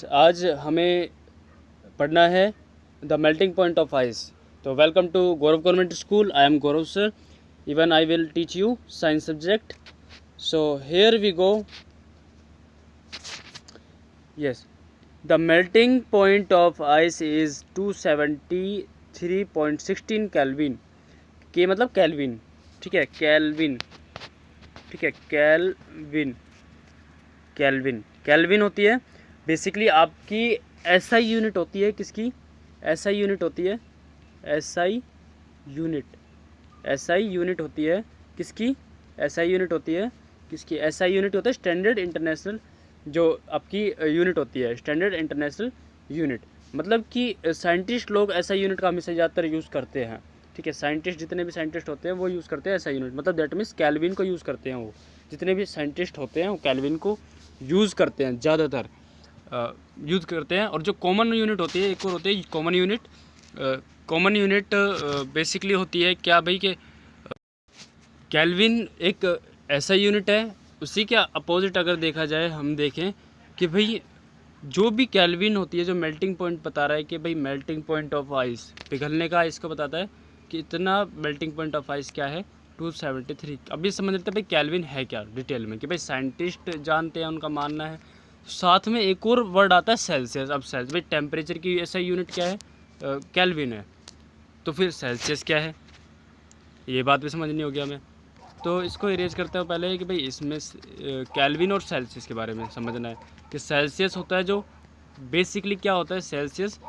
आज हमें पढ़ना है the melting point of ice. तो welcome to Gaurav government school. I am Gaurav sir. Even I will teach you science subject. So here we go. Yes, the melting point of ice is 273.16 kelvin. K मतलब kelvin, ठीक है, kelvin, ठीक है, kelvin, kelvin, kelvin होती है basically आपकी SI unit होती है। किसकी एसआई यूनिट होती है? एसआई यूनिट, एसआई यूनिट होती है किसकी? एसआई यूनिट होती है किसकी? एसआई यूनिट होता है स्टैंडर्ड इंटरनेशनल, जो आपकी यूनिट होती है स्टैंडर्ड इंटरनेशनल यूनिट। मतलब कि साइंटिस्ट लोग एसआई यूनिट का हमेशा ज़्यादातर यूज़ करते हैं, ठीक है। साइंटिस्ट जितने भी साइंटिस्ट होते हैं वो यूज़ करते हैं एसआई यूनिट, मतलब दैट मीन्स केल्विन को यूज़ करते हैं। वो जितने भी साइंटिस्ट होते हैं वो केल्विन को यूज़ करते हैं, ज़्यादातर यूज़ करते हैं। और जो कॉमन यूनिट होती है, एक और होती है common unit. Common unit basically होती है क्या भाई कि केल्विन एक ऐसा यूनिट है, उसी के अपोजिट अगर देखा जाए, हम देखें कि भाई जो भी केल्विन होती है, जो मेल्टिंग पॉइंट बता रहा है कि भाई मेल्टिंग पॉइंट ऑफ आइस, पिघलने का आइस को बताता है कि इतना मेल्टिंग पॉइंट ऑफ आइस क्या है, 273। अभी समझ लेते हैं भाई केल्विन है क्या डिटेल में, कि भाई साइंटिस्ट जानते हैं, उनका मानना है। साथ में एक और वर्ड आता है सेल्सियस। अब सेल्सियस भाई टेम्परेचर की ऐसा यूनिट क्या है? केल्विन है। तो फिर सेल्सियस क्या है, ये बात भी समझनी होगी हमें। तो इसको इरेज करते हो पहले कि भाई इसमें केल्विन और सेल्सियस के बारे में समझना है कि सेल्सियस होता है जो बेसिकली क्या होता है। सेल्सियस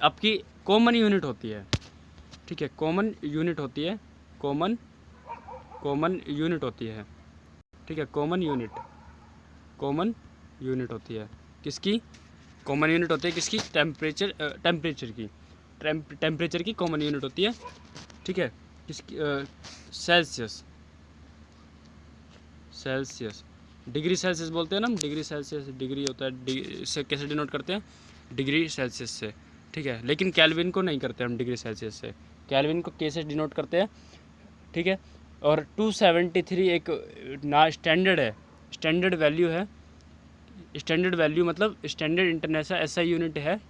आपकी कॉमन यूनिट होती है, ठीक है, कॉमन यूनिट होती है, कॉमन यूनिट होती है, ठीक है, कॉमन यूनिट होती है किसकी? कॉमन यूनिट होती है किसकी? टेम्परेचर की, टेम्परेचर की कॉमन यूनिट होती है, ठीक है, किसकी? सेल्सियस, डिग्री सेल्सियस बोलते हैं ना हम, डिग्री सेल्सियस, डिग्री होता है, इससे कैसे डिनोट करते हैं? डिग्री सेल्सियस से, ठीक है। लेकिन केल्विन को नहीं करते हम डिग्री सेल्सियस से, केल्विन को कैसे डिनोट करते हैं, ठीक है। और 273 एक ना स्टैंडर्ड है, स्टैंडर्ड वैल्यू है। स्टैंडर्ड वैल्यू मतलब स्टैंडर्ड इंटरनेशनल एसआई यूनिट है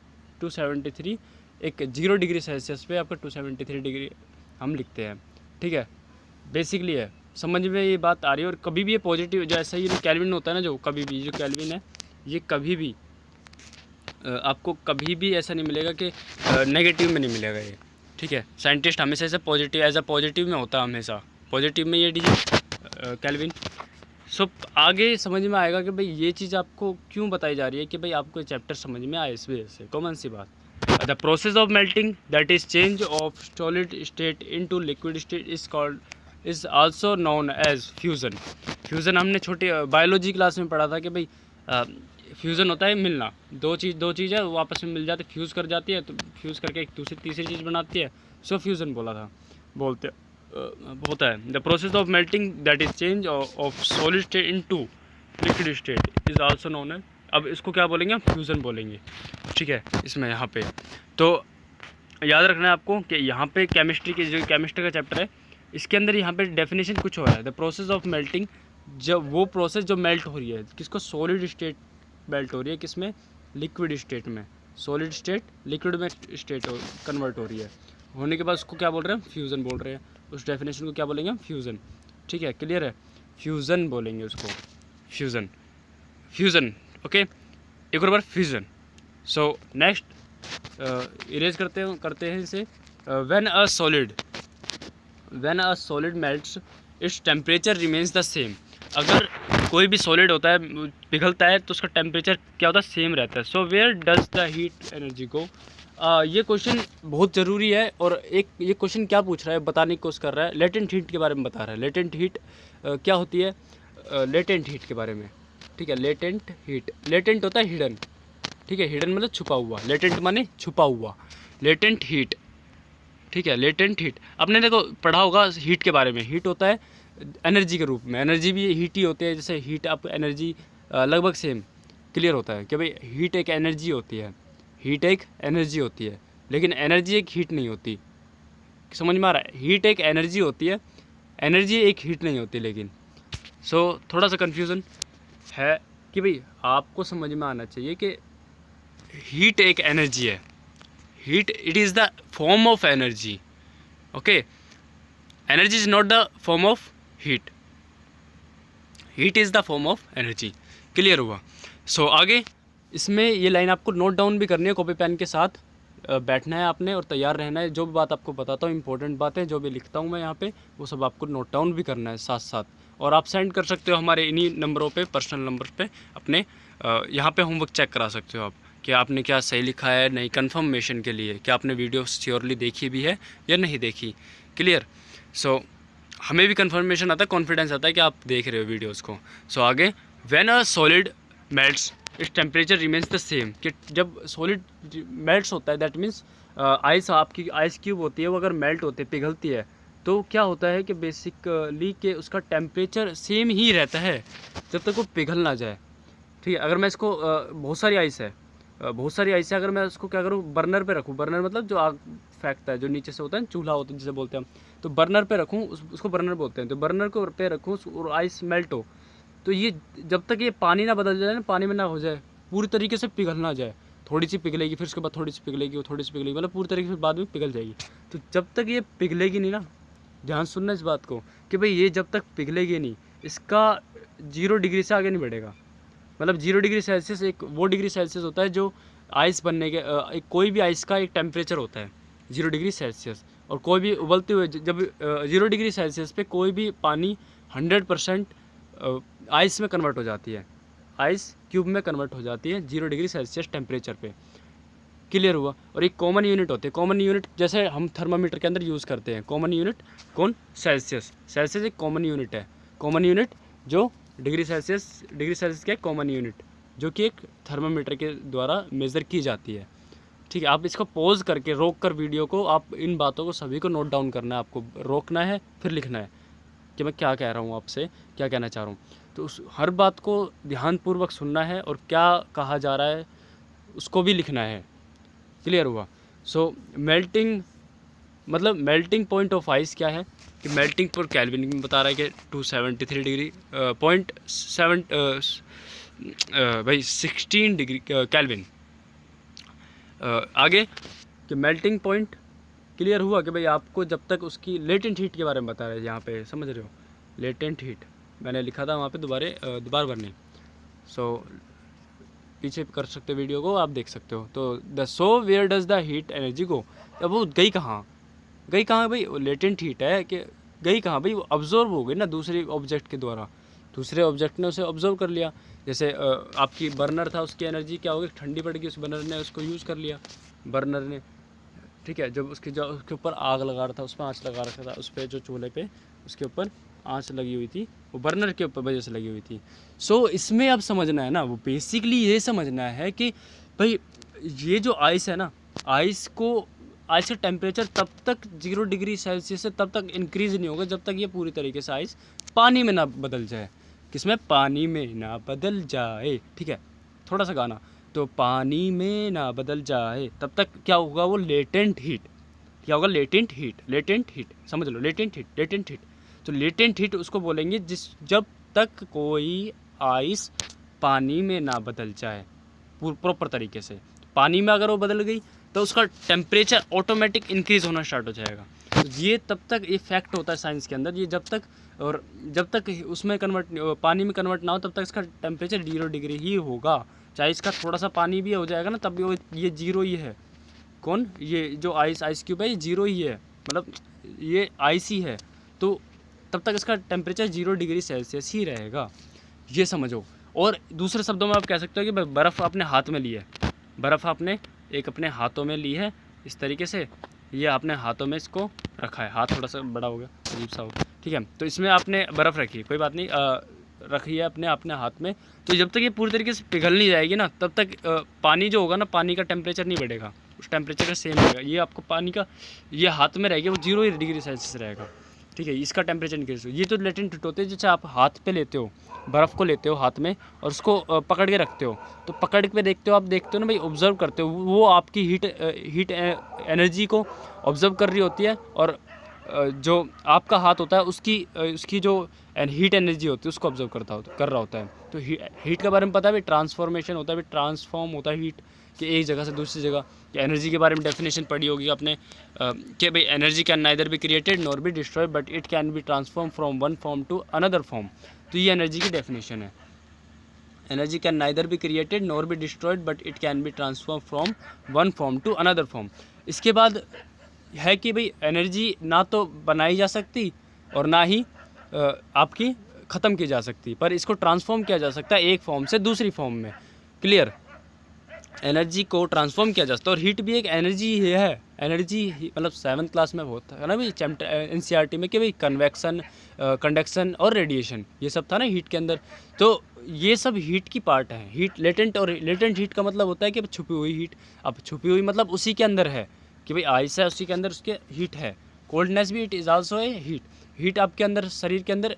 273। एक 0 डिग्री सेल्सियस पे आपका 273 डिग्री हम लिखते हैं, ठीक है। बेसिकली है, समझ में ये बात आ रही है। और कभी भी ये पॉजिटिव जो ऐसा यूनिट केल्विन होता है ना, जो कभी भी जो केल्विन है, ये कभी भी आपको कभी भी ऐसा नहीं मिलेगा कि नेगेटिव में नहीं मिलेगा ये, ठीक है। साइंटिस्ट हमेशा ऐसे पॉजिटिव, एज अ पॉजिटिव में होता है, हमेशा पॉजिटिव में ये केल्विन। सो आगे समझ में आएगा कि भाई ये चीज़ आपको क्यों बताई जा रही है, कि भाई आपको चैप्टर समझ में आए इस वजह से। कॉमन सी बात। The process of melting that is change of solid state into liquid state is also known as fusion. Fusion हमने छोटी बायोलॉजी क्लास में पढ़ा था कि भाई फ्यूज़न होता है मिलना, दो चीज़ है वो आपस में मिल जाती, फ्यूज़ कर जाती है, तो फ्यूज़ करके एक दूसरी तीसरी चीज़ बनाती है। सो फ्यूज़न बोलते होता है। The process of melting that is change of solid state into liquid state is also known है। अब इसको क्या बोलेंगे? फ्यूज़न बोलेंगे, ठीक है। इसमें यहाँ पे तो याद रखना है आपको कि यहाँ पे केमिस्ट्री की जो केमिस्ट्री का चैप्टर है, इसके अंदर यहाँ पे डेफिनेशन कुछ हो रहा है। द प्रोसेस ऑफ मेल्टिंग, जब वो प्रोसेस जो मेल्ट हो रही है, किसको? सॉलिड स्टेट मेल्ट हो रही है, किसमें? लिक्विड स्टेट में। सॉलिड स्टेट लिक्विड में स्टेट कन्वर्ट हो रही है, होने के बाद उसको क्या बोल रहे हैं? फ्यूज़न बोल रहे हैं। उस डेफिनेशन को क्या बोलेंगे? फ्यूज़न, ठीक है, क्लियर है। फ्यूज़न बोलेंगे उसको, फ्यूज़न, ओके। एक और बार फ्यूज़न। सो नेक्स्ट इरेज करते हैं इसे। When a solid melts its temperature remains the same. अगर कोई भी सॉलिड होता है, पिघलता है, तो उसका टेम्परेचर क्या होता है? सेम रहता है। So where does the heat energy go? ये क्वेश्चन बहुत ज़रूरी है। और एक ये क्वेश्चन क्या पूछ रहा है, बताने की कोशिश कर रहा है, लेटेंट हीट के बारे में बता रहा है। लेटेंट हीट क्या होती है? लेटेंट हीट के बारे में, ठीक है। लेटेंट हीट, लेटेंट होता है हिडन, ठीक है। हिडन मतलब छुपा हुआ, लेटेंट माने छुपा हुआ, लेटेंट हीट, ठीक है। लेटेंट हीट आपने देखो पढ़ा होगा हीट के बारे में। हीट होता है एनर्जी के रूप में, एनर्जी भी हीट ही होती है। जैसे हीट आप एनर्जी लगभग सेम क्लियर होता है कि भाई हीट एक एनर्जी होती है, हीट एक एनर्जी होती है, लेकिन एनर्जी एक हीट नहीं होती। समझ में आ रहा है? हीट एक एनर्जी होती है, एनर्जी एक हीट नहीं होती। लेकिन थोड़ा सा कन्फ्यूज़न है कि भाई आपको समझ में आना चाहिए कि हीट एक एनर्जी है, heat it is the form of energy, okay, energy is not the form of heat, heat is the form of energy. Clear हुआ? सो आगे इसमें ये लाइन आपको नोट डाउन भी करनी है, कॉपी पेन के साथ बैठना है आपने और तैयार रहना है। जो भी बात आपको बताता हूँ इंपॉर्टेंट बातें जो भी लिखता हूँ मैं यहाँ पे, वो सब आपको नोट डाउन भी करना है साथ साथ। और आप सेंड कर सकते हो हमारे इन्हीं नंबरों पे, पर्सनल नंबर पे अपने, यहाँ पे होमवर्क चेक करा सकते हो आप कि आपने क्या सही लिखा है नहीं, कन्फर्मेशन के लिए कि आपने वीडियो श्योरली देखी भी है या नहीं देखी। क्लियर? सो हमें भी कन्फर्मेशन आता है, कॉन्फिडेंस आता है कि आप देख रहे हो वीडियोज़ को। सो आगे, when a solid melts its temperature remains the same, कि जब सॉलिड मेल्ट्स होता है दैट मीन्स आइस, आपकी आइस क्यूब होती है वो अगर मेल्ट होती है, पिघलती है, तो क्या होता है कि बेसिकली कि उसका टेम्परेचर सेम ही रहता है जब तक वो पिघल ना जाए। ठीक है, अगर मैं इसको बहुत सारी आइस है, अगर मैं उसको क्या करूँ, बर्नर पे रखूँ, बर्नर मतलब जो आग फेंकता है, जो नीचे से होता है, चूल्हा होता है जिसे बोलते हैं हम, तो बर्नर पे रखूँ, उसको बर्नर बोलते हैं, तो बर्नर को पे रखूँ और आइस मेल्ट हो, तो ये जब तक ये पानी ना बदल जाए ना, पानी में ना हो जाए, पूरी तरीके से पिघल ना जाए, थोड़ी सी पिघलेगी, फिर उसके बाद थोड़ी सी पिघलेगी, वो थोड़ी सी पिघलेगी, मतलब पूरी तरीके से बाद में पिघल जाएगी। तो जब तक ये पिघलेगी नहीं ना, ध्यान सुनना इस बात को कि भाई ये जब तक पिघलेगी नहीं, इसका 0 डिग्री से आगे नहीं बढ़ेगा। मतलब 0 डिग्री सेल्सियस एक वो डिग्री सेल्सियस होता है जो आइस बनने के एक कोई भी आइस का एक टेम्परेचर होता है 0 डिग्री सेल्सियस। और कोई भी उबलते हुए जब 0 डिग्री सेल्सियस पे कोई भी पानी 100% आइस में कन्वर्ट हो जाती है, आइस क्यूब में कन्वर्ट हो जाती है 0 डिग्री सेल्सियस टेम्परेचर पे। क्लियर हुआ? और एक कॉमन यूनिट होती है, कॉमन यूनिट जैसे हम थर्मामीटर के अंदर यूज़ करते हैं, कॉमन यूनिट कौन? सेल्सियस। सेल्सियस एक कॉमन यूनिट है, कॉमन यूनिट जो डिग्री सेल्सियस का कॉमन यूनिट जो कि एक थर्मामीटर के द्वारा मेज़र की जाती है। ठीक है, आप इसको पॉज करके रोक कर वीडियो को, आप इन बातों को सभी को नोट डाउन करना है, आपको रोकना है फिर लिखना है कि मैं क्या कह रहा हूँ आपसे, क्या कहना चाह रहा हूँ। तो उस हर बात को ध्यानपूर्वक सुनना है और क्या कहा जा रहा है उसको भी लिखना है। क्लियर हुआ? सो मेल्टिंग मतलब मेल्टिंग पॉइंट ऑफ आइस क्या है कि मेल्टिंग पर केल्विन में बता रहा है कि 273 डिग्री पॉइंट 7 भाई 16 डिग्री केल्विन। आगे कि मेल्टिंग पॉइंट क्लियर हुआ कि भाई आपको जब तक उसकी लेटेंट हीट के बारे में बता रहे हैं यहाँ पे, समझ रहे हो? लेटेंट हीट मैंने लिखा था वहाँ पे, दोबारा भरनी। सो पीछे कर सकते हो वीडियो को, आप देख सकते हो। तो where does the heat energy go, अब वो गई कहाँ भाई? लेटेंट हीट है कि गई कहाँ भाई? वो अब्जॉर्व हो गई ना दूसरे ऑब्जेक्ट के द्वारा, दूसरे ऑब्जेक्ट ने उसे ऑब्जर्व कर लिया। जैसे आपकी बर्नर था, उसकी एनर्जी क्या होगी? ठंडी पड़ गई, उस बर्नर ने उसको यूज़ कर लिया, बर्नर ने। ठीक है, जब उसके ऊपर आग लगा रहा था, उस पर आँच लगा रखा था, उस पर जो चूल्हे पे उसके ऊपर आँच लगी हुई थी, वो बर्नर के ऊपर वजह से लगी हुई थी। सो इसमें अब समझना है ना, वो बेसिकली ये समझना है कि भाई ये जो आइस है ना, आइस का टेम्परेचर तब तक 0 डिग्री सेल्सियस से तब तक इंक्रीज़ नहीं होगा जब तक ये पूरी तरीके से आइस पानी में ना बदल जाए। किसमें? पानी में ना बदल जाए। ठीक है, थोड़ा सा गाना, तो पानी में ना बदल जाए तब तक क्या होगा? वो लेटेंट हीट, क्या होगा? लेटेंट हीट समझ लो, लेटेंट हीट। तो लेटेंट हीट उसको बोलेंगे जब तक कोई आइस पानी में ना बदल जाए प्रॉपर तरीके से। पानी में अगर वो बदल गई तो उसका टेम्परेचर ऑटोमेटिक इंक्रीज़ होना स्टार्ट हो जाएगा। तो ये तब तक ये फैक्ट होता है साइंस के अंदर, ये जब तक उसमें पानी में कन्वर्ट ना हो तब तक इसका टेम्परेचर 0 डिग्री ही होगा। चाहे इसका थोड़ा सा पानी भी हो जाएगा ना, तब भी ये 0 ही है। कौन? ये जो आइस क्यूब है ये 0 ही है, मतलब ये आइस ही है। तो तब तक इसका टेम्परेचर 0 डिग्री सेल्सियस ही रहेगा, ये समझो। और दूसरे शब्दों में आप कह सकते हो कि बर्फ़ आपने हाथ में ली है, बर्फ़ आपने अपने हाथों में ली है, इस तरीके से ये आपने हाथों में इसको रखा है, हाथ थोड़ा सा बड़ा हो गया, अजीब सा हो गया। ठीक है, तो इसमें आपने बर्फ़ रखी, कोई बात नहीं, रखी है अपने हाथ में। तो जब तक ये पूरी तरीके से पिघल नहीं जाएगी ना, तब तक पानी जो होगा ना, पानी का टेम्परेचर नहीं बढ़ेगा, उस टेम्परेचर का सेम रहेगा। ये आपको पानी का ये हाथ में रहेगा, वो 0 डिग्री सेल्सियस रहेगा। ठीक है, इसका टेम्परेचर इंक्रीज हो। ये तो लेटेंट हीट होते हैं, जैसे आप हाथ पे लेते हो, बर्फ़ को लेते हो हाथ में और उसको पकड़ के रखते हो, तो पकड़ के देखते हो, आप देखते हो ना भाई, ऑब्ज़र्व करते हो, वो आपकी हीट एनर्जी को ऑब्ज़र्व कर रही होती है। और जो आपका हाथ होता है उसकी जो हीट एनर्जी होती है उसको ऑब्ज़र्व कर रहा होता है। तो हीट के बारे में पता है भाई, ट्रांसफॉर्मेशन होता है भाई, ट्रांसफॉर्म होता है हीट कि एक जगह से दूसरी जगह। कि एनर्जी के बारे में डेफिनेशन पढ़ी होगी आपने कि भाई energy can neither be created nor be destroyed but it can be transform from one form to another form. तो ये एनर्जी की डेफिनेशन है, energy can neither be created nor be destroyed but it can be transform from one form to another form. इसके बाद है कि भाई energy ना तो बनाई जा सकती और ना ही आपकी ख़त्म की जा सकती, पर इसको ट्रांसफॉर्म किया जा सकता है एक फॉर्म से दूसरी फॉर्म में। क्लियर, एनर्जी को ट्रांसफॉर्म किया जा सकता है। और हीट भी एक एनर्जी ही है, एनर्जी मतलब 7th क्लास में बहुत है ना भाई चैप्टर NCERT में कि भाई कन्वेक्शन, कंडक्शन और रेडिएशन, ये सब था ना हीट के अंदर। तो ये सब हीट की पार्ट है। हीट लेटेंट, और लेटेंट हीट का मतलब होता है कि छुपी हुई हीट। अब छुपी हुई मतलब उसी के अंदर है कि भाई आइस है, उसी के अंदर उसके हीट है। कोल्डनेस भी it is also a heat. Heat आपके अंदर, शरीर के अंदर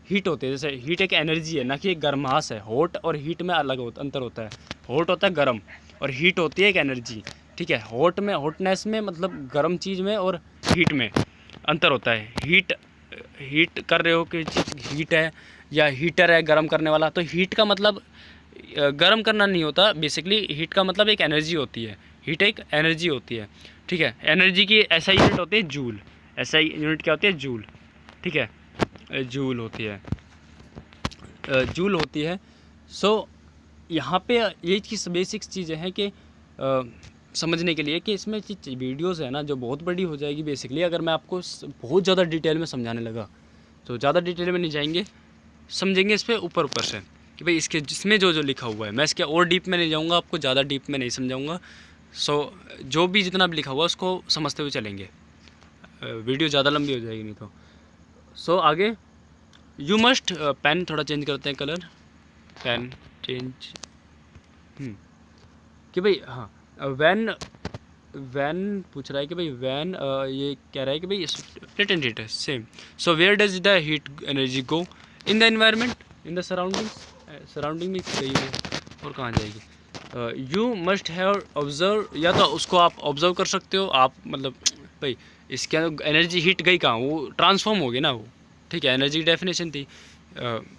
हीट होते हैं। जैसे हीट एक एनर्जी है, ना कि एक गर्मास है। हॉट और हीट में अलग अंतर होता है। हॉट होता है गर्म और हीट होती है एक एनर्जी। ठीक है, हॉट में, हॉटनेस में मतलब गर्म चीज़ में, और हीट में अंतर होता है। हीट कर रहे हो कि चीज़ हीट है, या हीटर है गर्म करने वाला, तो हीट का मतलब गर्म करना नहीं होता। बेसिकली हीट का मतलब एक एनर्जी होती है। हीट एक एनर्जी होती है। ठीक है, एनर्जी की ऐसा यूनिट होती है जूल। ऐसा यूनिट क्या होती है? जूल। ठीक है, जूल होती है, जूल होती है। सो यहाँ पे ये चीज़ बेसिक्स चीज़ें हैं कि समझने के लिए कि इसमें वीडियोज़ है ना जो बहुत बड़ी हो जाएगी बेसिकली, अगर मैं आपको बहुत ज़्यादा डिटेल में समझाने लगा। तो ज़्यादा डिटेल में नहीं जाएंगे, समझेंगे इस पर ऊपर से कि भाई इसके जिसमें जो जो लिखा हुआ है। मैं इसके और डीप में नहीं जाऊँगा, आपको ज़्यादा डीप में नहीं समझाऊँगा। सो जो भी जितना भी लिखा हुआ है उसको समझते हुए चलेंगे, वीडियो ज़्यादा लंबी हो जाएगी नहीं तो। सो आगे यू मस्ट, पेन थोड़ा चेंज करते हैं कलर, पेन चेंज, कि भाई हाँ वैन पूछ रहा है कि भाई वैन, ये कह रहा है कि भाई लेटेंट हीट है same. So where does the heat energy go? In the environment, in the surrounding में गई है और कहाँ जाएगी? यू मस्ट हैव ऑब्जर्व, या तो उसको आप ऑब्जर्व कर सकते हो आप, मतलब भाई इसके अंदर एनर्जी हीट गई कहाँ, वो ट्रांसफॉर्म हो गई ना वो। ठीक है, एनर्जी की डेफिनेशन थी,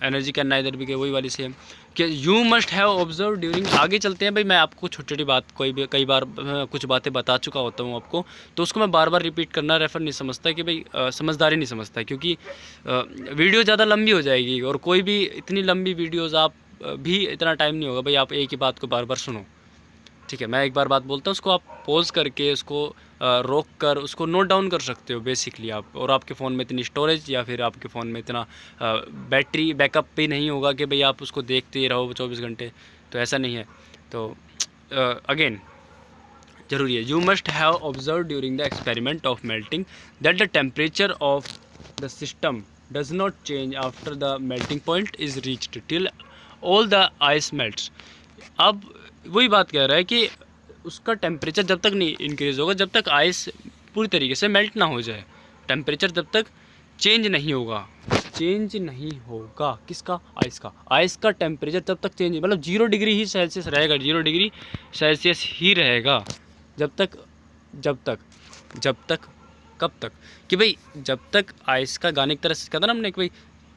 एनर्जी कैन नाइदर बी, वही वाली सेम कि you must have observe during. आगे चलते हैं भाई, मैं आपको छोटी छोटी बात कई बार कुछ बातें बता चुका होता हूँ आपको, तो उसको मैं बार बार रिपीट करना रेफर नहीं समझता कि भाई समझदारी नहीं समझता, क्योंकि वीडियो ज़्यादा लंबी हो जाएगी। और कोई भी इतनी लंबी वीडियोज़ आप भी इतना टाइम नहीं होगा भाई आप एक ही बात को बार बार सुनो। ठीक है, मैं एक बार बात बोलता हूँ, उसको आप पॉज करके, उसको रोक कर उसको नोट डाउन कर सकते हो बेसिकली आप। और आपके फ़ोन में इतनी स्टोरेज या फिर आपके फ़ोन में इतना बैटरी बैकअप भी नहीं होगा कि भाई आप उसको देखते ही रहो 24 घंटे, तो ऐसा नहीं है। तो अगेन ज़रूरी है, you must have observe during the experiment of melting that the temperature of the system does not change after the melting point is reached till all the ice melts. अब वही बात कह रहा है कि उसका टेम्परेचर जब तक नहीं इंक्रीज़ होगा, जब तक आइस पूरी तरीके से मेल्ट ना हो जाए, टेम्परेचर जब तक चेंज नहीं होगा, चेंज नहीं होगा किसका? आइस का। आइस का टेम्परेचर जब तक चेंज, मतलब 0 डिग्री ही सेल्सियस रहेगा, 0 डिग्री सेल्सियस ही रहेगा जब तक कब तक कि भाई जब तक आइस का, गाने की तरह से कहता ना हमने कि भाई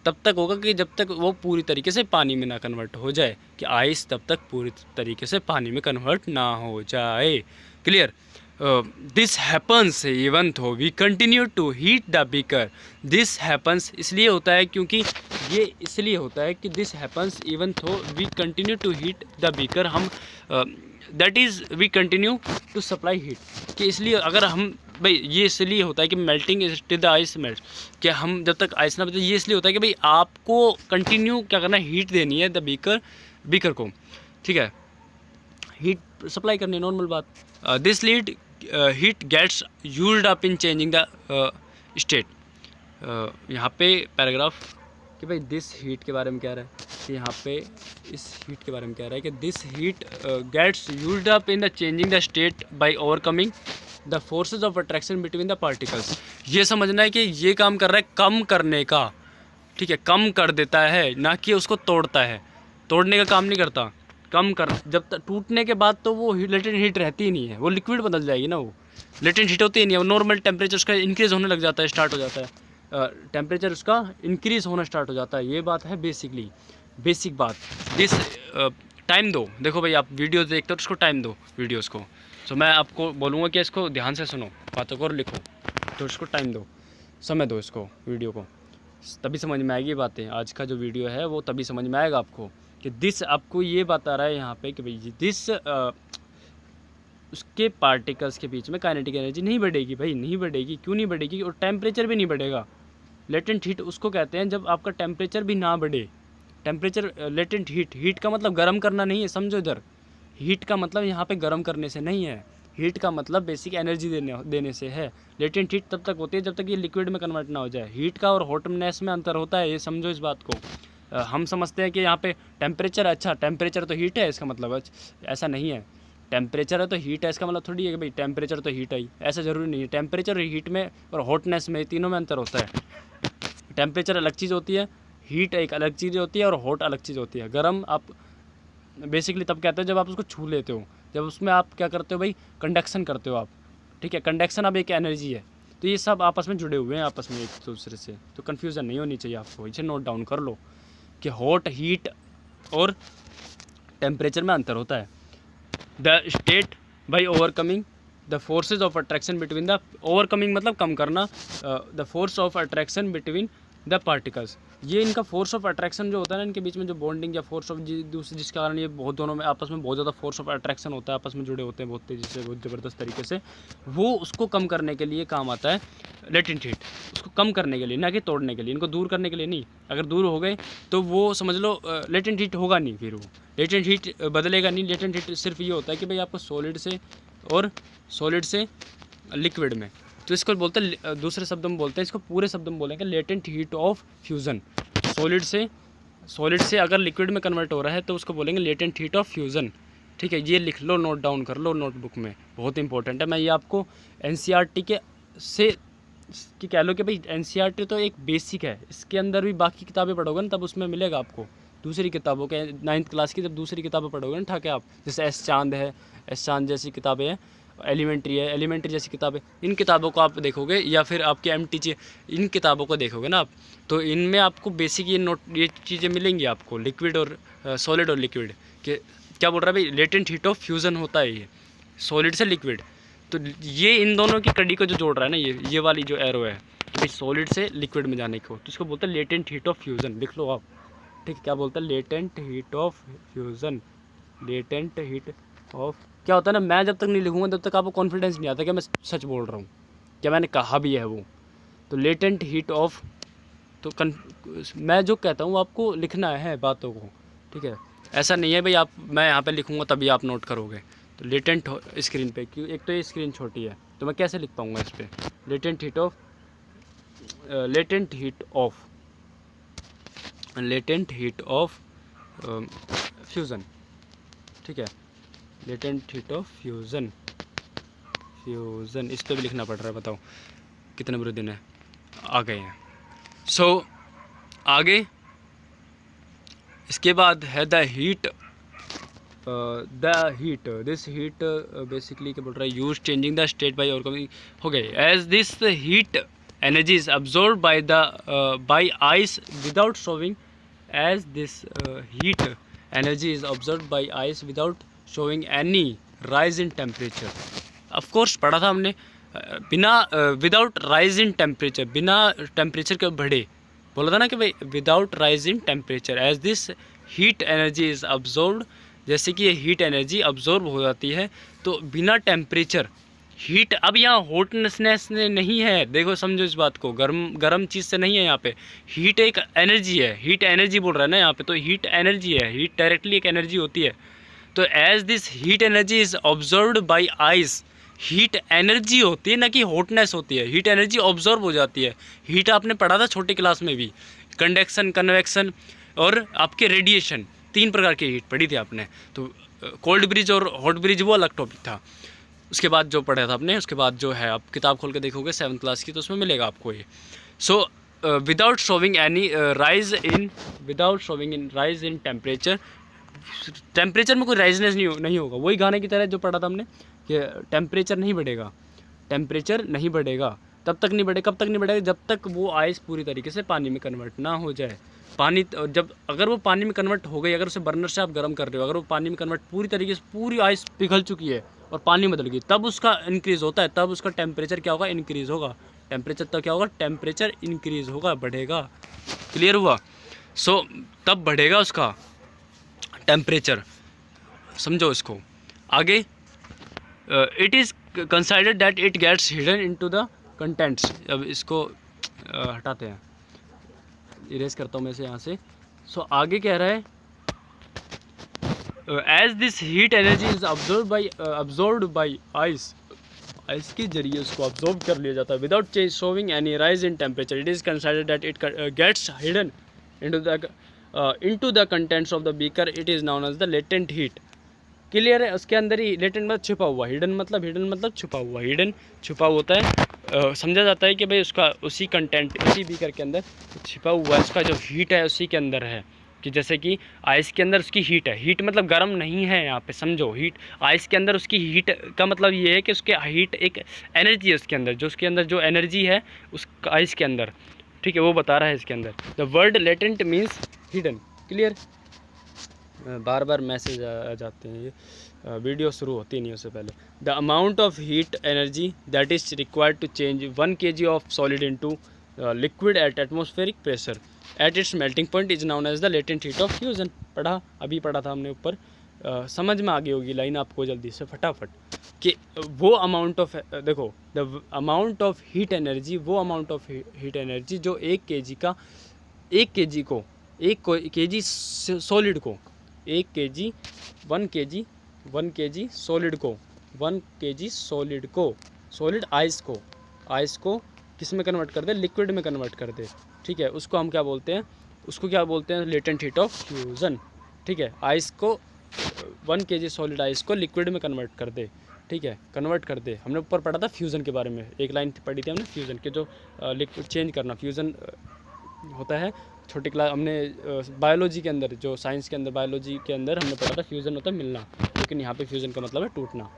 तब तक होगा कि जब तक वो पूरी तरीके से पानी में ना कन्वर्ट हो जाए, कि आइस तब तक पूरी तरीके से पानी में कन्वर्ट ना हो जाए। Clear? This happens even though we continue to heat the beaker. This happens इसलिए होता है क्योंकि ये इसलिए होता है कि this happens even though we continue to heat the beaker. हम that is we continue to supply heat, कि इसलिए अगर हम भाई, ये इसलिए होता है कि melting is till the ice melt, कि हम जब तक आइस ना बचे, ये इसलिए होता है कि भाई आपको कंटिन्यू क्या करना है, हीट देनी है द बीकर को। ठीक है, हीट सप्लाई करनी है, नॉर्मल बात। This lead heat gets used up in changing the state. यहाँ पे पैराग्राफ कि भाई दिस हीट के बारे में कह रहा है, कि यहाँ पे इस हीट के बारे में कह रहा है कि this heat gets used up in the changing the state by overcoming the forces of attraction between the particles. ये समझना है कि ये काम कर रहा है कम करने का। ठीक है, कम कर देता है, ना कि उसको तोड़ता है। तोड़ने का काम नहीं करता, कम कर। जब तक टूटने के बाद तो वो लेटेंट हीट रहती ही नहीं है, वो लिक्विड बदल जाएगी ना, वो लेटेंट हीट होती ही नहीं है। वो नॉर्मल टेम्परेचर उसका इंक्रीज़ होने लग जाता है, स्टार्ट हो जाता है, टेम्परेचर उसका इंक्रीज़ होना स्टार्ट हो जाता है। ये बात है बेसिकली। बेसिक बात। दिस टाइम दो, देखो भाई आप वीडियोस देखते हो तो उसको टाइम दो वीडियोस को। तो मैं आपको बोलूँगा कि इसको ध्यान से सुनो बातों को और लिखो, तो इसको टाइम दो, समय दो इसको वीडियो को, तभी समझ में आएगी बातें। आज का जो वीडियो है वो तभी समझ में आएगा आपको कि दिस आपको ये बता रहा है यहाँ पे कि भाई दिस उसके पार्टिकल्स के बीच में काइनेटिक एनर्जी नहीं बढ़ेगी भाई, नहीं बढ़ेगी। क्यों नहीं बढ़ेगी? और टेम्परेचर भी नहीं बढ़ेगा। लेटेंट हीट उसको कहते हैं जब आपका टेम्परेचर भी ना बढ़े। टेम्परेचर लेटेंट हीट का मतलब गर्म करना नहीं है, समझो इधर। हीट का मतलब यहाँ पे गर्म करने से नहीं है, हीट का मतलब बेसिक एनर्जी देने से है। लेटेंट हीट तब तक होती है जब तक ये लिक्विड में कन्वर्ट ना हो जाए। हीट का और हॉटनेस में अंतर होता है, ये समझो इस बात को। हम समझते हैं कि यहाँ पे टेम्परेचर, अच्छा टेम्परेचर तो हीट है इसका मतलब, ऐसा नहीं है। टेम्परेचर है तो हीट है इसका मतलब थोड़ी है कि भाई टेम्परेचर तो हीट है, ऐसा ज़रूरी नहीं है। टेम्परेचर हीट में और हॉटनेस में, तीनों में अंतर होता है। टेम्परेचर अलग चीज़ होती है, हीट एक अलग चीज़ होती है और हॉट अलग चीज़ होती है। गर्म आप बेसिकली तब कहते हो जब आप उसको छू लेते हो, जब उसमें आप क्या करते हो भाई, कंडक्शन करते हो आप, ठीक है। कंडक्शन अब एक एनर्जी है। तो ये सब आपस में जुड़े हुए हैं आपस में एक दूसरे से, तो कन्फ्यूज़न नहीं होनी चाहिए आपको। इसे नोट डाउन कर लो कि हॉट, हीट और टेम्परेचर में अंतर होता है। The state by overcoming the forces of attraction between the, overcoming मतलब कम करना, the force of attraction between the particles. ये इनका फोर्स ऑफ अट्रैक्शन जो होता है ना, इनके बीच में जो बॉन्डिंग या फोर्स ऑफ जिसके कारण ये बहुत दोनों में आपस में बहुत ज़्यादा फोर्स ऑफ अट्रैक्शन होता है, आपस में जुड़े होते हैं बहुत तेज़ी से, बहुत ज़बरदस्त तरीके से। वो उसको कम करने के लिए काम आता है लेटेंट हीट, उसको कम करने के लिए, ना कि तोड़ने के लिए, इनको दूर करने के लिए नहीं। अगर दूर हो गए तो वो समझ लो लेटेंट हीट होगा नहीं, फिर वो लेटेंट हीट बदलेगा नहीं। लेटेंट हीट सिर्फ ये होता है कि भाई आपको सॉलिड से लिक्विड में, तो इसको बोलते हैं, दूसरे शब्द में बोलते हैं इसको, पूरे शब्द में बोलेंगे latent heat of fusion. Solid से अगर लिक्विड में कन्वर्ट हो रहा है तो उसको बोलेंगे लेटेंट हीट ऑफ फ्यूज़न, ठीक है। ये लिख लो, नोट डाउन कर लो नोटबुक में, बहुत इंपॉर्टेंट है। मैं ये आपको एनसीईआरटी के से कि कह लो कि भाई एनसीईआरटी तो एक बेसिक है, इसके अंदर भी बाकी किताबें पढ़ोगे ना तब उसमें मिलेगा आपको। दूसरी किताबों के 9th क्लास की जब दूसरी किताबें पढ़ोगे ना ठाके आप, जैसे एस चांद है, एस चांद जैसी किताबें हैं, एलिमेंट्री जैसी किताबें, इन किताबों को आप देखोगे, या फिर आपके एमटीजे, इन किताबों को देखोगे ना आप, तो इनमें आपको बेसिक ये चीज़ें मिलेंगी आपको, लिक्विड और सॉलिड और लिक्विड के क्या बोल रहा है भाई, लेटेंट हीट ऑफ फ्यूज़न होता है ये सॉलिड से लिक्विड। तो ये इन दोनों की कड़ी को जो जोड़ रहा है ना, ये वाली जो एरो है भाई सॉलिड से लिक्विड में जाने को, तो इसको बोलते हैं लेटेंट हीट ऑफ फ्यूज़न। लिख लो आप, ठीक है। क्या बोलते हैं? Latent heat of fusion. Latent heat of, क्या होता है ना, मैं जब तक नहीं लिखूंगा तब तक आपको कॉन्फिडेंस नहीं आता कि मैं सच बोल रहा हूँ, क्या मैंने कहा भी है वो। तो लेटेंट हीट ऑफ, तो मैं जो कहता हूँ आपको लिखना है बातों को, ठीक है। ऐसा नहीं है भाई आप, मैं यहाँ पे लिखूँगा तभी आप नोट करोगे। तो लेटेंट स्क्रीन पे, क्यों, एक तो ये स्क्रीन छोटी है तो मैं कैसे लिख पाऊँगा इस पर। Latent heat of, latent heat of fusion, ठीक है। लेटेंट हीट ऑफ फ्यूज़न, इस पर भी लिखना पड़ रहा है, बताओ कितने बुरे दिन है आ गए हैं। सो आगे इसके बाद है the heat, this heat basically क्या बोल रहा है, use changing the state by overcoming, हो गए। As this heat energy is absorb by ice without showing, as this heat energy is absorb by ice without showing any rise in temperature. Of course पढ़ा था हमने, बिना without rise in temperature, बिना temperature के बढ़े, बोला था ना कि भाई without rise in temperature, as this heat energy is absorbed, जैसे कि ये हीट एनर्जी अब्जॉर्ब हो जाती है तो बिना टेम्परेचर हीट। अब यहाँ हॉटनेस नहीं है, देखो समझो इस बात को, गर्म चीज़ से नहीं है यहाँ पे। हीट एक एनर्जी है, हीट एनर्जी बोल रहा है ना यहाँ पे, तो हीट एनर्जी है, हीट डायरेक्टली एक एनर्जी होती है। तो as this heat energy is observed by ice, heat energy होती है ना कि हॉटनेस होती है, हीट एनर्जी ऑब्जर्व हो जाती है। हीट आपने पढ़ा था छोटी क्लास में भी, कंडक्शन, कन्वेक्शन और आपके रेडिएशन, 3 प्रकार की हीट पढ़ी थी आपने। तो कोल्ड ब्रिज और हॉट ब्रिज वो अलग टॉपिक था। उसके बाद जो पढ़ा था आपने, उसके बाद जो है आप किताब खोल के देखोगे 7th क्लास की, तो उसमें मिलेगा आपको ये। So without showing any rise in temperature, temperature में कोई राइजनेस नहीं होगा। वही गाने की तरह जो पढ़ा था हमने कि टेम्परेचर नहीं बढ़ेगा, तब तक नहीं बढ़ेगा, कब तक नहीं बढ़ेगा, जब तक वो आइस पूरी तरीके से पानी में कन्वर्ट ना हो जाए। पानी जब अगर वो पानी में कन्वर्ट हो गई, अगर उसे बर्नर से आप गर्म कर रहे हो, अगर वो पानी में कन्वर्ट पूरी तरीके से पूरी आइस पिघल चुकी है और पानी बदल गई, तब उसका इंक्रीज़ होता है, तब उसका टेम्परेचर क्या होगा, इंक्रीज़ होगा। टेम्परेचर तब क्या होगा, टेम्परेचर इंक्रीज़ होगा, बढ़ेगा। क्लियर हुआ? सो तब बढ़ेगा उसका टेम्परेचर, समझो इसको। आगे it is considered that it gets hidden into the contents. अब इसको हटाते हैं, इरेज करता हूँ मैं इसे यहाँ से। सो आगे कह रहा है as this heat energy is absorbed by ice, ice के जरिए उसको अब्जॉर्ब कर लिया जाता है without change showing any rise in temperature. It is considered that it gets hidden into the contents of the beaker. It is known as the latent heat. Clear है? उसके अंदर ही लेटेंट मतलब छुपा हुआ, हिडन मतलब छुपा हुआ, हिडन छुपा होता है। समझा जाता है कि भाई उसका उसी कंटेंट, उसी बीकर के अंदर छिपा हुआ है, उसका जो हीट है उसी के अंदर है। कि जैसे कि आइस के अंदर उसकी हीट है, हीट मतलब गर्म नहीं है यहाँ पे, समझो। हीट आइस के अंदर उसकी हीट का मतलब ये है कि उसके हीट एक एनर्जी है उसके अंदर, जो उसके अंदर जो एनर्जी है उस आइस के अंदर, ठीक है, वो बता रहा है इसके अंदर। The word latent means hidden. Clear? बार बार मैसेज आ जाते हैं, ये वीडियो शुरू होती नहीं उससे पहले। The amount of heat energy that is required to change 1 kg of solid into liquid at atmospheric pressure at its melting point is known as the latent heat of fusion. अभी पढ़ा था हमने ऊपर, समझ में आ गई होगी लाइन आपको जल्दी से फटाफट, कि वो अमाउंट ऑफ, देखो, the amount of heat energy, वो अमाउंट ऑफ हीट एनर्जी जो 1 kg का, 1 kg को, 1 kg सॉलिड को, 1 kg 1 kg सॉलिड को, 1 kg सॉलिड को, सॉलिड आइस को किस में कन्वर्ट कर दे, लिक्विड में कन्वर्ट कर दे, ठीक है। उसको हम क्या बोलते हैं, उसको क्या बोलते हैं, लेटेंट हीट ऑफ फ्यूज़न, ठीक है। आइस को 1 kg सॉलिड आइस को लिक्विड में कन्वर्ट कर दे, ठीक है, कन्वर्ट कर दे। हमने ऊपर पढ़ा था फ्यूज़न के बारे में, एक लाइन पढ़ी थी हमने फ्यूज़न के, जो लिक्विड चेंज करना, फ्यूज़न होता है। छोटी क्लास हमने बायोलॉजी के अंदर, जो साइंस के अंदर, बायोलॉजी के अंदर हमने पढ़ा था फ्यूज़न होता है मिलना, लेकिन यहाँ पे फ्यूज़न का मतलब है टूटना,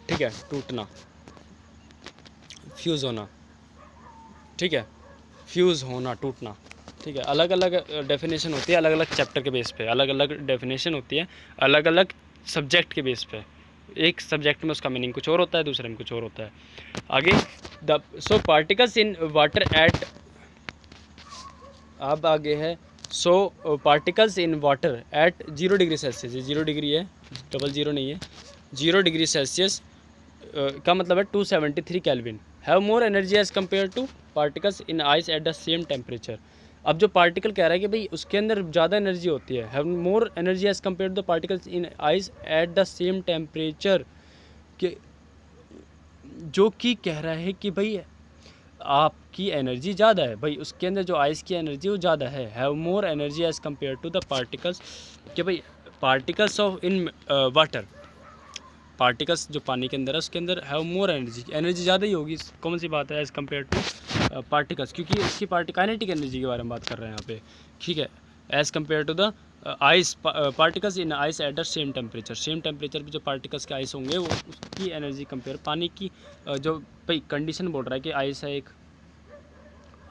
ठीक है, टूटना, फ्यूज़ होना, ठीक है, फ्यूज़ होना, टूटना, ठीक है। अलग अलग डेफिनेशन होती है, अलग अलग चैप्टर के बेस पे अलग अलग डेफिनेशन होती है, अलग अलग सब्जेक्ट के बेस पे। एक सब्जेक्ट में उसका मीनिंग कुछ और होता है, दूसरे में कुछ और होता है। आगे so particles in water at, अब आगे है so particles in water at 0 degree Celsius, 0 degree है, 00 नहीं है, 0 डिग्री सेल्सियस का मतलब है 273 kelvin, have more energy as compare two particles in ice at the same temperature. अब जो पार्टिकल कह रहा है कि भाई उसके अंदर ज़्यादा एनर्जी होती है, have more energy as compare to the particles in ice at the same temperature, कि जो कि कह रहा है कि भाई आपकी एनर्जी ज़्यादा है, भाई उसके अंदर जो आइस की एनर्जी वो ज़्यादा है, have more energy as compare to the particles, कि भाई particles of in water, particles जो पानी के अंदर है उसके अंदर हैव मोर एनर्जी ज़्यादा ही होगी, कौन सी बात है, एज़ कम्पेयर टू पार्टिकल्स, क्योंकि इसकी काइनेटिक एनर्जी के बारे में बात कर रहे हैं यहाँ पे, ठीक है। As compare to the ice particles in ice at the same temperature, same temperature पे जो पार्टिकल्स के आइस होंगे वो उसकी एनर्जी कंपेयर, पानी की जो भाई कंडीशन बोल रहा है कि आइस है, एक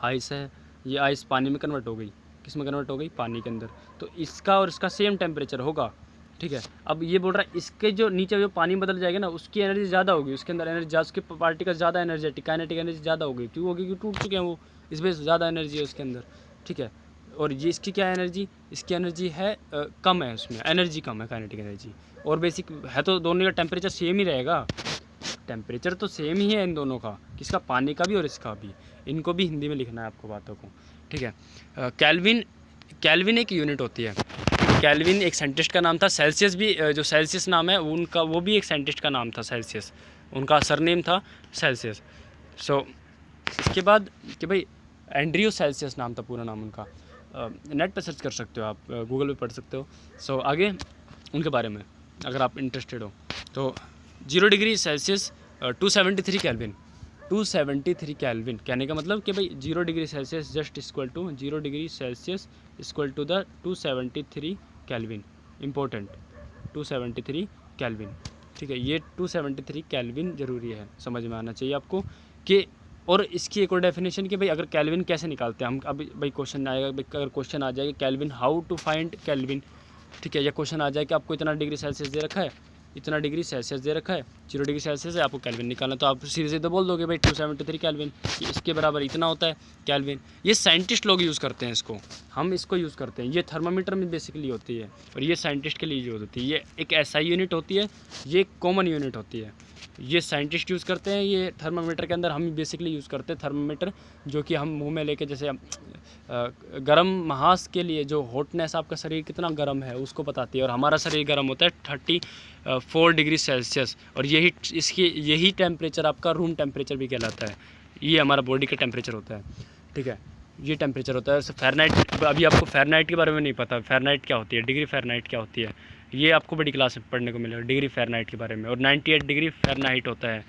आइस है, ये आइस पानी में कन्वर्ट हो गई, किस में कन्वर्ट हो गई, पानी के अंदर, तो इसका और इसका सेम टेम्परेचर होगा, ठीक है। अब ये बोल रहा है इसके जो नीचे जो पानी बदल जाएगा ना, उसकी एनर्जी ज़्यादा होगी, उसके अंदर एनर्जी, उसके पार्टिकल ज़्यादा एनर्जेटिक, काइनेटिक एनर्जी ज़्यादा होगी, क्यों होगी, क्योंकि टूट चुके हैं वो, इस वजह से ज़्यादा एनर्जी है उसके अंदर, ठीक है। और ये इसकी क्या एनर्जी, इसकी एनर्जी है कम है, उसमें एनर्जी कम है, काइनेटिक एनर्जी, और बेसिक है तो दोनों का टेम्परेचर सेम ही रहेगा, टेम्परेचर तो सेम ही है इन दोनों का, किसका, पानी का भी और इसका भी। इनको भी हिंदी में लिखना है आपको बातों को, ठीक है। कैल्विन एक यूनिट होती है, कैल्विन एक साइंटिस्ट का नाम था, सेल्सियस भी जो सेल्सियस नाम है उनका, वो भी एक साइंटिस्ट का नाम था, सेल्सियस, उनका सरनेम था सेल्सियस। सो इसके बाद कि भाई एंड्रयू सेल्सियस नाम था पूरा नाम उनका, नेट पर सर्च कर सकते हो आप, गूगल पे पढ़ सकते हो। सो आगे उनके बारे में अगर आप इंटरेस्टेड हो तो 0 डिग्री सेल्सियस 273 केल्विन, 273 केल्विन, कहने का मतलब कि भाई 0 degree Celsius just equal to 0 degree Celsius equal to the 273 kelvin, important 273 kelvin, ठीक है। ये 273 केल्विन ज़रूरी है, समझ में आना चाहिए आपको, कि और इसकी एक और डेफिनेशन कि भाई अगर कैल्विन कैसे निकालते हैं हम, अभी भाई क्वेश्चन आएगा, भाई अगर क्वेश्चन आ जाएगा kelvin how to find kelvin, ठीक है, या क्वेश्चन आ जाए कि आपको इतना डिग्री सेल्सियस दे रखा है, इतना डिग्री सेल्सियस दे रखा है, 0 डिग्री सेल्सियस है, आपको कैल्विन निकालना, तो आप सीधे सीधे बोल दोगे भाई 273 कैल्विन, इसके बराबर इतना होता है कैल्विन। ये साइंटिस्ट लोग यूज़ करते हैं इसको, हम इसको यूज़ करते हैं, ये थर्मामीटर में बेसिकली होती है और ये साइंटिस्ट के लिए यूज़ होती है। ये एक ऐसा यूनिट होती है, ये कॉमन यूनिट होती है, ये साइंटिस्ट यूज़ करते हैं। ये थर्मामीटर के अंदर हम बेसिकली यूज़ करते हैं थर्मामीटर, जो कि हम मुंह में लेके, जैसे गर्म महास के लिए जो हॉटनेस, आपका शरीर कितना गर्म है उसको बताती है, और हमारा शरीर गर्म होता है 34 डिग्री सेल्सियस, और यही टेम्परेचर आपका रूम टेम्परेचर भी कहलाता है। ये हमारा बॉडी का टेम्परेचर होता है, ठीक है, ये टेम्परेचर होता है। फ़ारेनहाइट, अभी आपको फ़ारेनहाइट के बारे में नहीं पता, फ़ारेनहाइट क्या होती है, डिग्री फ़ारेनहाइट क्या होती है, ये आपको बड़ी क्लास में पढ़ने को मिलेगा डिग्री फ़ारेनहाइट के बारे में, और 98 डिग्री फ़ारेनहाइट होता है,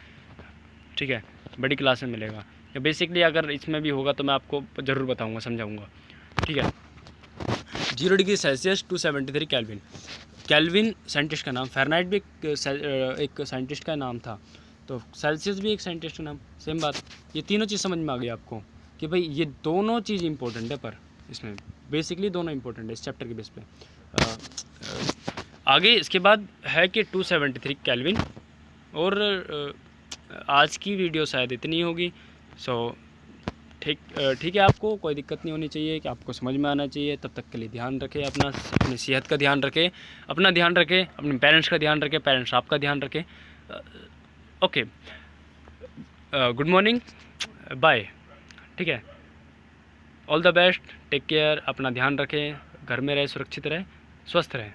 ठीक है, बड़ी क्लास में मिलेगा। बेसिकली अगर इसमें भी होगा तो मैं आपको ज़रूर बताऊंगा, समझाऊंगा, ठीक है। 0 degree Celsius 273 kelvin, Kelvin scientist का नाम, फ़ारेनहाइट भी एक साइंटिस्ट का नाम था, तो सेल्सियस भी एक साइंटिस्ट का नाम, सेम बात। ये तीनों चीज़ समझ में आ गई आपको कि भाई ये दोनों चीज़ इंपॉर्टेंट है, पर इसमें बेसिकली दोनों इंपॉर्टेंट है इस चैप्टर के बेस पे। आगे इसके बाद है कि 273 कैल्विन, और आज की वीडियो शायद इतनी होगी। सो ठीक है, आपको कोई दिक्कत नहीं होनी चाहिए, कि आपको समझ में आना चाहिए। तब तक के लिए ध्यान रखें अपनी सेहत का ध्यान रखें, अपना ध्यान रखें, अपने पेरेंट्स का ध्यान रखें, पेरेंट्स आपका ध्यान रखें। ओके, गुड मॉर्निंग, बाय, ठीक है, all the best, take care, अपना ध्यान रखें, घर में रहे, सुरक्षित रहे, स्वस्थ रहें।